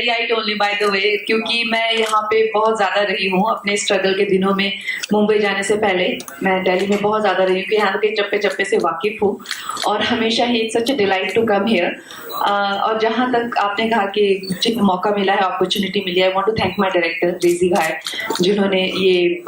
Delhiite only by the way, क्योंकि मैं यहाँ पे बहुत ज़्यादा रही हूँ अपने स्ट्रगल के दिनों में। मुंबई जाने से पहले मैं दिल्ली में बहुत ज़्यादा रही हूँ कि यहाँ के चप्पे चप्पे से वाकिफ़ हूँ और हमेशा ही सच डिलाइट टू कम हियर। और जहाँ तक आपने कहा कि मौका मिला है, अपॉर्चुनिटी मिली है, I want to thank my director Reji भाई, जिन्होंने ये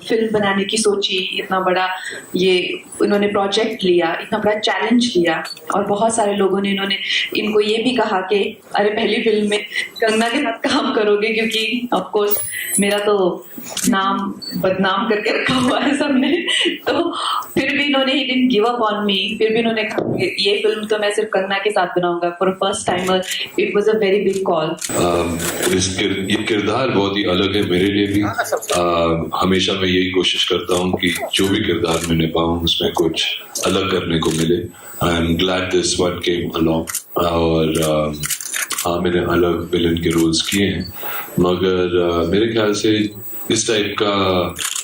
फिल्म बनाने की सोची, इतना बड़ा ये इन्होंने प्रोजेक्ट लिया, इतना बड़ा चैलेंज लिया और बहुत सारे लोगों ने इनको ये भी कहा कि अरे पहली फिल्म में कंगना के साथ काम करोगे, क्योंकि ऑफ कोर्स मेरा तो नाम बदनाम करके रखा हुआ है सबने। तो फिर भी इन्होंने he didn't give up on me, फिर भी इन्होंने कहा ये फिल्म तो मैं सिर्फ कंगना के साथ बनाऊंगा। For first timer it was a very big call. ये किरदार बहुत ही अलग है मेरे लिए भी। हमेशा मैं यही कोशिश करता हूँ कि जो भी किरदार मैं निभाऊं उसमें कुछ अलग करने को मिले। I am glad this one came along. और हाँ, मैंने अलग विलन के रोल्स किए हैं, मगर मेरे ख्याल से इस टाइप का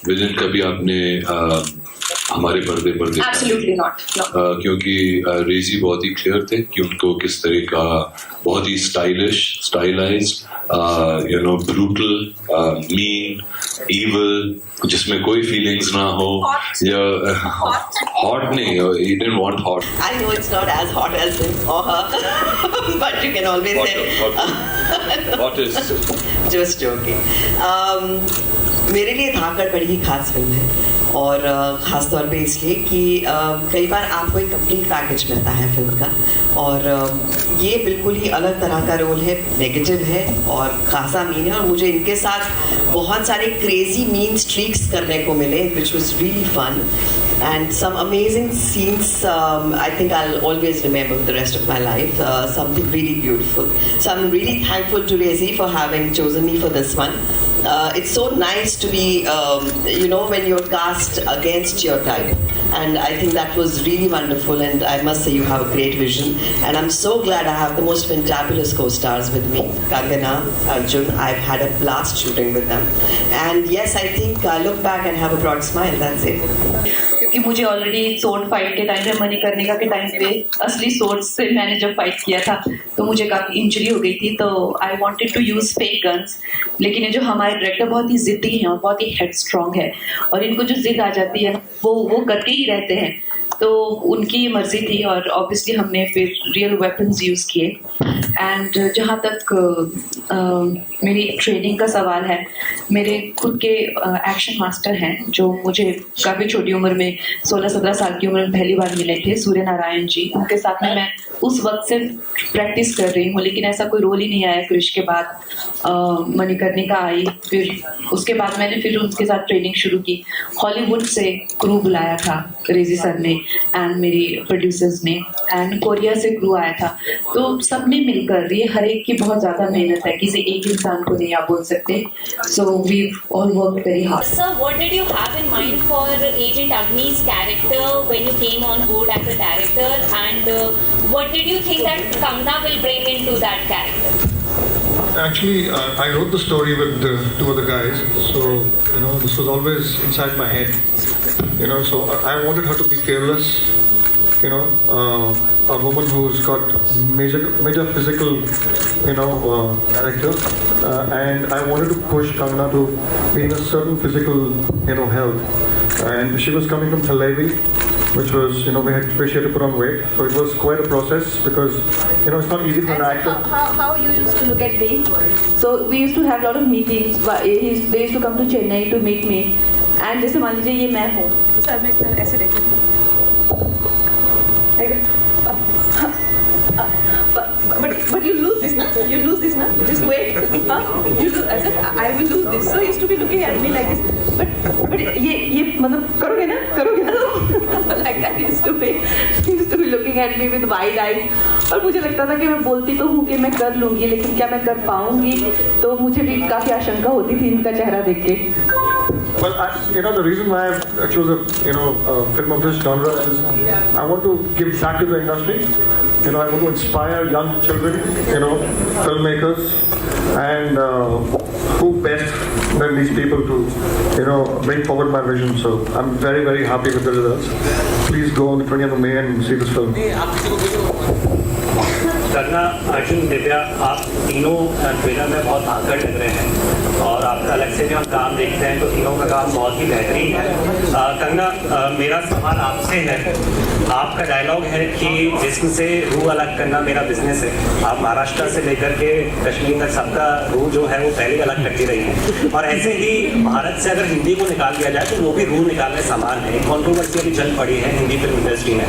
विलन कभी आपने हमारे पर्दे पर देखा? Absolutely not. No. क्योंकि रेजी बहुत ही क्लियर थे कि उनको किस तरह का बहुत ही स्टाइलाइज्ड, ब्रूटल, मीन, इविल, जिसमें कोई फीलिंग्स ना हो, या हॉट नहीं, he didn't want hot. I know it's not as hot as him or her, but you can always say What is just joking. मेरे लिए धाकड़ बड़ी ही खास फिल्म है और ख़ास तौर पे इसलिए कि कई बार आपको एक कंप्लीट पैकेज मिलता है फिल्म का, और ये बिल्कुल ही अलग तरह का रोल है, नेगेटिव है और खासा मीन है, और मुझे इनके साथ बहुत सारे क्रेजी मीन स्ट्रीक्स करने को मिले, which was really fun and some amazing scenes. I think I'll always remember the rest of my life. Something really beautiful. So I'm really thankful to Rezi for having chosen me for this one. It's so nice to be, when you're cast against your type. And I think that was really wonderful, and I must say you have a great vision. And I'm so glad I have the most fantabulous co-stars with me, Kangana, Arjun. I've had a blast shooting with them. And yes, I think I look back and have a broad smile. That's it. क्योंकि मुझे already sword fight के time पे, मणिकर्णिका के time पे असली sword से मैंने जब फाइट किया था तो मुझे काफ़ी इंजरी हो गई थी, तो I wanted to use fake guns. लेकिन ये जो हमारे डायरेक्टर बहुत ही ज़िद्दी हैं और बहुत ही हेड स्ट्रॉन्ग है, और इनको जो जिद आ जाती है वो करके ही रहते हैं, तो उनकी मर्जी थी और ऑब्वियसली हमने फिर रियल वेपन्स यूज़ किए। एंड जहाँ तक मेरी ट्रेनिंग का सवाल है, मेरे खुद के एक्शन मास्टर हैं जो मुझे काफ़ी छोटी उम्र में 16-17 साल की उम्र में पहली बार मिले थे, सूर्य नारायण जी। उनके साथ में मैं उस वक्त से प्रैक्टिस कर रही हूँ, लेकिन ऐसा कोई रोल ही नहीं आया। क्रिश के बाद मणिकर्णिका आई, फिर उसके बाद मैंने फिर उनके साथ ट्रेनिंग शुरू की। हॉलीवुड से क्रू बुलाया था रेजी सर ने एंड मेरी प्रोड्यूसर्स ने, एंड कोरिया से क्रू आया था, तो सबने मिलकर, ये हर एक की बहुत ज़्यादा मेहनत है, किसी एक इंसान को नहीं आप बोल सकते। So we all work very hard. Sir, what did you have in mind for Agent Agni's character when you came on board as a director, and what did you think that Kangna will bring into that character? Actually, I wrote the story with two other guys, so this was always inside my head. So I wanted her to be fearless. A woman who's got major physical, character, and I wanted to push Kangna to be in a certain physical, health. And she was coming from Thalevi, which was, where she had to put on weight. So it was quite a process because, it's not easy for an actor. How you used to look at me? So we used to have a lot of meetings. They used to come to Chennai to meet me. And जैसे मान लीजिए ये मैं हूँ, sir मैं ऐसे देखती हूँ, but you lose this ना, just wait, you lose, I will lose this. So he used to be looking at me like this, but ये मतलब करोगे ना like that. He used to be looking at me with wide eyes, और मुझे लगता था कि मैं बोलती तो हूँ कि मैं कर लूँगी, लेकिन क्या मैं कर पाऊँगी, तो मुझे भी काफ़ी आशंका होती थी इनका चेहरा देख के। Well, the reason why I chose a film of this genre is I want to give back to the industry. I want to inspire young children, filmmakers, and who best than these people to, bring forward my vision. So I'm very, very happy with the results. Please go on the 20th of May and see this film. Kangana, Arjun, Divya, आप तीनों trailer में बहुत आकर्षक लग रहे हैं और आप अलग से भी हम काम देखते हैं तो तीनों का काम बहुत ही बेहतरीन है। कंगना, मेरा सवाल आपसे है, आपका डायलॉग है कि जिस्म से रूह अलग करना मेरा बिजनेस है। आप महाराष्ट्र से लेकर के कश्मीर तक सबका रूह जो है वो पहले अलग करती रही है और ऐसे ही भारत से अगर हिंदी को निकाल दिया जाए तो वो भी रूह निकालने समान है। कॉन्ट्रोवर्सी अभी चल पड़ी है हिंदी फिल्म इंडस्ट्री में,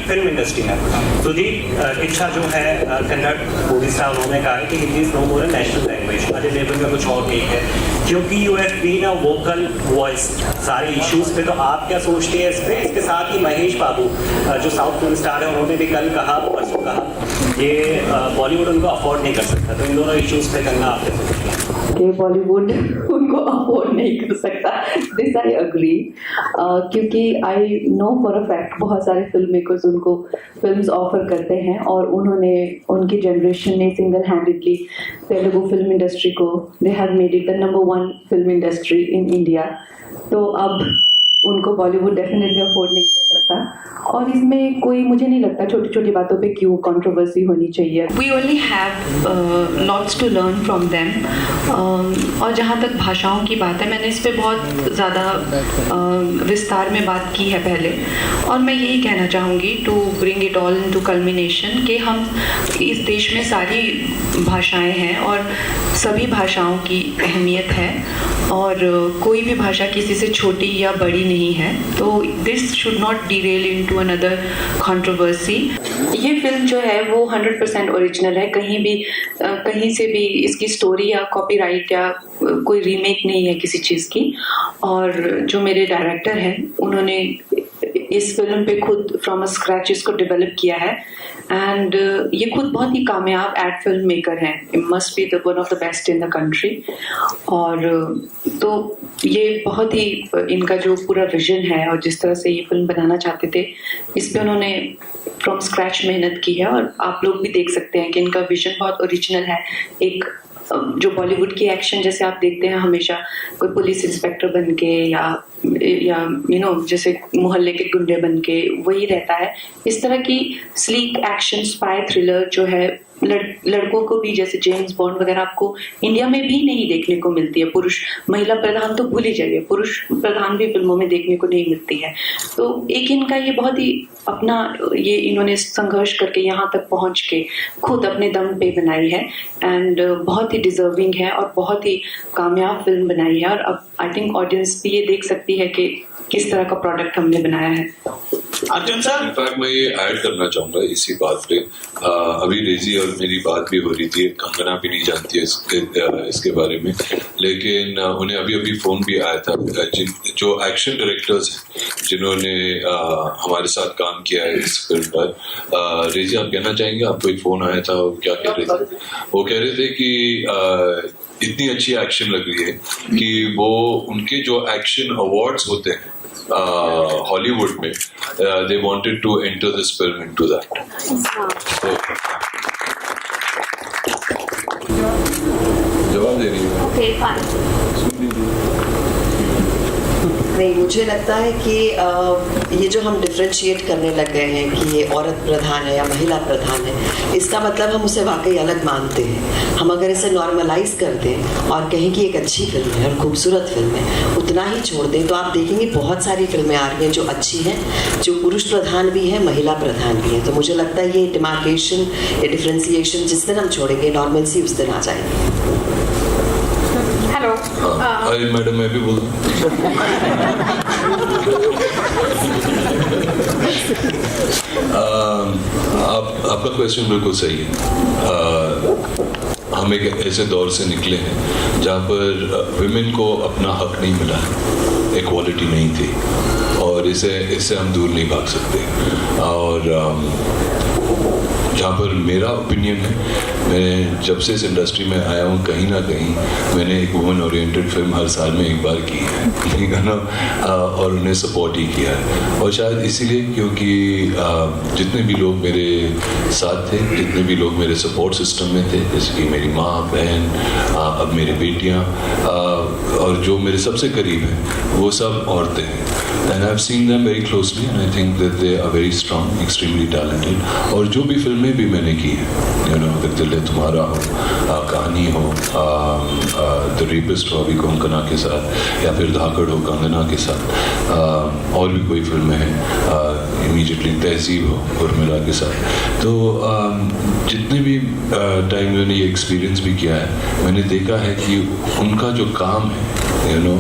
फिल्म इंडस्ट्री में। सुदीप इच्छा जो है कन्नड़ मूवी स्टार, उन्होंने कहा है कि Hindi is no more national language. Ajay Devgan का कुछ और ठीक है क्योंकि you have been a vocal voice सारे इश्यूज पे। तो आप क्या सोचते हैं इस पे? इसके साथ ही महेश बाबू जो साउथ फिल्म स्टार है, उन्होंने भी कल कहा, परसों कहा ये बॉलीवुड उनको अफोर्ड नहीं कर सकता। तो इन दोनों इश्यूज पे करना आप क्या सोचते हैं? बॉलीवुड उनको अफोर्ड नहीं कर सकता, दिस आई अग्री, क्योंकि I know for a fact बहुत सारे फिल्म मेकर्स उनको फिल्म्स ऑफर करते हैं और उन्होंने, उनकी जनरेशन ने single handedly Telugu film industry को, they have made it the number 1 film industry in India. तो अब उनको बॉलीवुड डेफिनेटली अफोर्ड नहीं कर सकता और इसमें कोई, मुझे नहीं लगता छोटी छोटी बातों पे क्यों कंट्रोवर्सी होनी चाहिए। We only have lots to learn from them. और जहाँ तक भाषाओं की बात है, मैंने इस पे बहुत ज़्यादा विस्तार में बात की है पहले और मैं यही कहना चाहूँगी to bring it all into culmination कि हम इस देश में सारी भाषाएं हैं और सभी भाषाओं की अहमियत है और कोई भी भाषा किसी से छोटी या बड़ी नहीं है। तो this should not Daryl into another controversy. ये फिल्म जो है वो 100% ओरिजिनल है, कहीं से भी इसकी स्टोरी या कॉपीराइट या कोई रीमेक नहीं है किसी चीज़ की। और जो मेरे डायरेक्टर हैं उन्होंने इस फिल्म पे खुद फ्रॉम स्क्रैच इसको डेवलप किया है एंड ये खुद बहुत ही कामयाब एड फिल्म मेकर हैं, must be the one of the best in the country. और तो ये बहुत ही इनका जो पूरा विजन है और जिस तरह से ये फिल्म बनाना चाहते थे, इस पे उन्होंने फ्रॉम स्क्रैच मेहनत की है और आप लोग भी देख सकते हैं कि इनका विजन बहुत ओरिजिनल है। एक जो बॉलीवुड की एक्शन जैसे आप देखते हैं हमेशा कोई पुलिस इंस्पेक्टर बन के या यू नो जैसे मोहल्ले के गुंडे बन के वही रहता है, इस तरह की स्लीक एक्शन स्पाई थ्रिलर जो है लड़कों को भी, जैसे जेम्स बॉन्ड वगैरह आपको इंडिया में भी नहीं देखने को मिलती है। पुरुष महिला प्रधान तो भूल ही जाइए, पुरुष प्रधान भी फिल्मों में देखने को नहीं मिलती है। तो एक इनका ये बहुत ही अपना, ये इन्होंने संघर्ष करके यहाँ तक पहुँच के खुद अपने दम पे बनाई है एंड बहुत ही डिजर्विंग है और बहुत ही कामयाब फिल्म बनाई है। और अब आई थिंक ऑडियंस भी ये देख सकती है कि किस तरह का प्रोडक्ट हमने बनाया है। अर्जुन सर, इनफैक्ट मैं ये ऐड करना चाहूंगा इसी बात पे, अभी रेजी और मेरी बात भी हो रही थी, कंगना भी नहीं जानती है इसके बारे में, लेकिन उन्हें अभी अभी फोन भी आया था जो एक्शन डायरेक्टर्स हैं जिन्होंने हमारे साथ काम किया है इस फिल्म पर। रेजी आप कहना चाहेंगे? आपको एक फोन आया था, क्या कह रहे थे? वो कह रहे थे कि इतनी अच्छी एक्शन लग रही है कि वो उनके जो एक्शन अवार्ड्स होते हैं हॉलीवुड में, they wanted to enter this film into that. जवाब दे रही है। Okay, fine. नहीं, मुझे लगता है कि ये जो हम डिफ्रेंशिएट करने लग गए हैं कि ये औरत प्रधान है या महिला प्रधान है, इसका मतलब हम उसे वाकई अलग मानते हैं। हम अगर इसे नॉर्मलाइज कर दें और कहें कि एक अच्छी फिल्म है और खूबसूरत फिल्म है, उतना ही छोड़ दें, तो आप देखेंगे बहुत सारी फिल्में आ रही हैं जो अच्छी हैं, जो पुरुष प्रधान भी हैं, महिला प्रधान भी हैं। तो मुझे लगता है ये डिमार्केशन, ये डिफ्रेंशिएशन जिस दिन हम छोड़ेंगे, नॉर्मलसी उस दिन आ जाएगी। Hello. अरे मैडम, मैं भी बोल दूं। आपका क्वेश्चन बिल्कुल सही है। हम एक ऐसे दौर से निकले हैं जहाँ पर विमेन को अपना हक नहीं मिला, इक्वालिटी नहीं थी और इससे हम दूर नहीं भाग सकते। और जहाँ पर मेरा ओपिनियन है, मैं जब से इस इंडस्ट्री में आया हूँ कहीं ना कहीं मैंने एक वुमन ओरिएंटेड फिल्म हर साल में एक बार की है, ठीक है ना, और उन्हें सपोर्ट ही किया है। और शायद इसीलिए क्योंकि जितने भी लोग मेरे साथ थे, जितने भी लोग मेरे सपोर्ट सिस्टम में थे, जैसे कि मेरी माँ, बहन, अब मेरी बेटियाँ, और जो मेरे सबसे करीब हैं वो सब औरतें हैं। And I have seen them very closely and I think that they are very strong, extremely talented. और जो भी फिल्में भी मैंने की हैं, यू नो, अगर दिल है तुम्हारा हो, कहानी हो, द रेपिस्ट हो अभी कोंकणा के साथ, या फिर धाकड़ हो कंगना के साथ, और भी कोई फिल्में हैं, इमीडिएटली तहजीब हो उर्मिला के साथ। तो जितने भी टाइम मैंने ये एक्सपीरियंस भी किया है, मैंने देखा है कि उनका जो काम है, यू नो,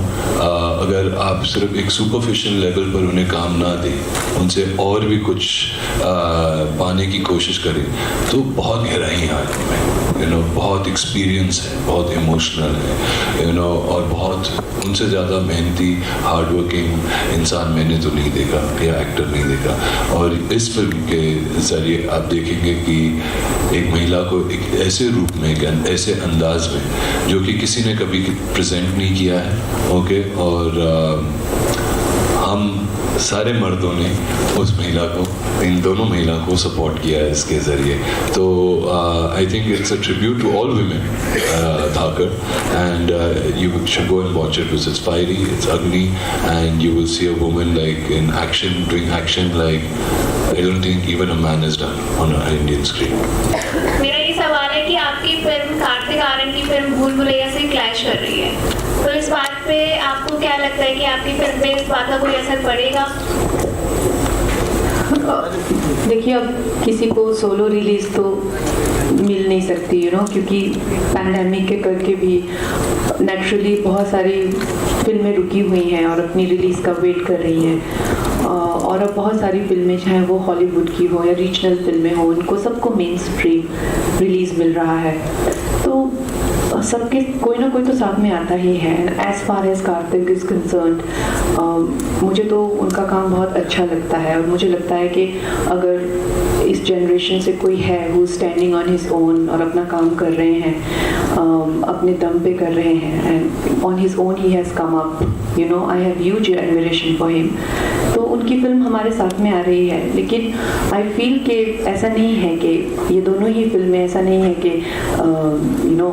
अगर आप सिर्फ एक सुपरफिशियल लेवल पर उन्हें काम ना दें, उनसे और भी कुछ पाने की कोशिश करें, तो बहुत गहराई है उनमें, यू नो, बहुत एक्सपीरियंस है, बहुत इमोशनल है, यू नो, और बहुत उनसे ज़्यादा मेहनती हार्ड वर्किंग इंसान मैंने तो नहीं देखा या एक्टर नहीं देखा। और इस फिल्म के ज़रिए आप देखेंगे कि एक महिला को एक ऐसे रूप में, एक ऐसे अंदाज में, जो कि किसी ने कभी प्रेजेंट नहीं किया है, ओके, और हम सारे मर्दों ने उस महिला को, इन दोनों महिला को सपोर्ट किया है इसके ज़रिए। तो I think it's a tribute to all women, Dhaakad, and you should go and watch it. It's fiery, it's ugly, and you will see a woman like in action, doing action like I don't think even a man has done on an Indian screen. मेरा ये सवाल है कि आपकी film Kartik Aaryan की film भूल भुलैया से clash कर रही है, तो इस बात पे आपको क्या लगता है कि आपकी फिल्म पे इस बात का कोई असर पड़ेगा? देखिए, अब किसी को सोलो रिलीज तो मिल नहीं सकती, यू नो, क्योंकि पैंडेमिक के करके भी नेचुरली बहुत सारी फिल्में रुकी हुई हैं और अपनी रिलीज़ का वेट कर रही हैं। और अब बहुत सारी फिल्में, चाहे वो हॉलीवुड की हो या रीजनल फिल्में हो, उनको सबको मेन स्ट्रीम रिलीज़ मिल रहा है, तो सबके कोई ना कोई तो साथ में आता ही है। As far as Kartik is concerned, मुझे तो उनका काम बहुत अच्छा लगता है, और मुझे लगता है कि अगर इस जनरेशन से कोई है who standing on his own और अपना काम कर रहे हैं, अपने दम पे कर रहे हैं, and on his own he has come up, you know, I have huge admiration for him. तो उनकी फिल्म हमारे साथ में आ रही है, लेकिन आई फील कि ऐसा नहीं है कि ये दोनों ही फिल्में, ऐसा नहीं है कि यू नो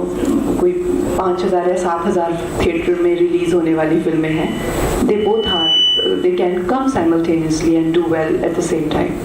कोई 5,000 या 7,000 थिएटर में रिलीज़ होने वाली फिल्में हैं। They both are, they can come simultaneously and do well at the same time.